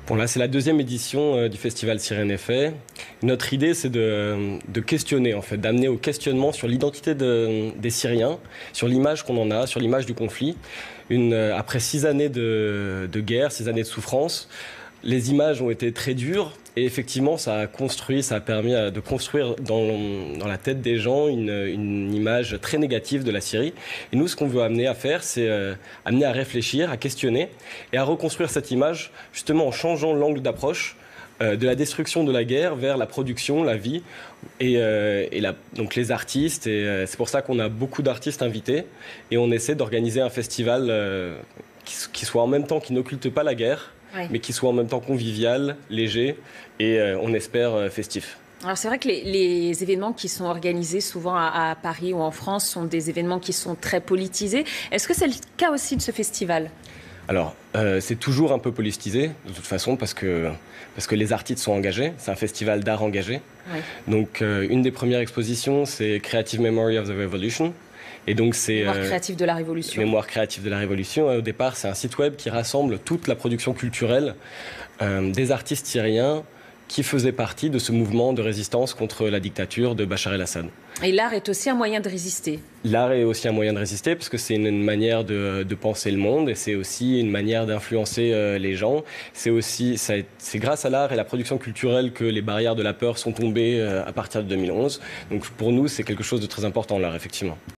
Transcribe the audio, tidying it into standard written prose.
Bon, là, c'est la deuxième édition du festival Sirène Effet. Notre idée, c'est de questionner, en fait, d'amener au questionnement sur l'identité des Syriens, sur l'image qu'on en a, sur l'image du conflit. Après 6 années de guerre, 6 années de souffrance, les images ont été très dures et effectivement, ça a permis de construire dans la tête des gens une image très négative de la Syrie. Et nous, ce qu'on veut amener à faire, c'est amener à réfléchir, à questionner et à reconstruire cette image, justement en changeant l'angle d'approche de la destruction de la guerre vers la production, la vie donc les artistes. Et c'est pour ça qu'on a beaucoup d'artistes invités et on essaie d'organiser un festival qui soit en même temps, qui n'occulte pas la guerre, mais qui soit en même temps convivial, léger et on espère festif. Alors c'est vrai que les événements qui sont organisés souvent à Paris ou en France sont des événements qui sont très politisés. Est-ce que c'est le cas aussi de ce festival ? Alors, c'est toujours un peu politisé, de toute façon, parce que les artistes sont engagés. C'est un festival d'art engagé. Oui. Donc, une des premières expositions, c'est Creative Memory of the Revolution. Et donc, c'est Mémoire créative de la Révolution. Mémoire créative de la Révolution. Au départ, c'est un site web qui rassemble toute la production culturelle des artistes syriens qui faisaient partie de ce mouvement de résistance contre la dictature de Bachar el-Assad. Et l'art est aussi un moyen de résister. L'art est aussi un moyen de résister parce que c'est une manière de penser le monde et c'est aussi une manière d'influencer les gens. C'est grâce à l'art et la production culturelle que les barrières de la peur sont tombées à partir de 2011. Donc pour nous, c'est quelque chose de très important, l'art, effectivement.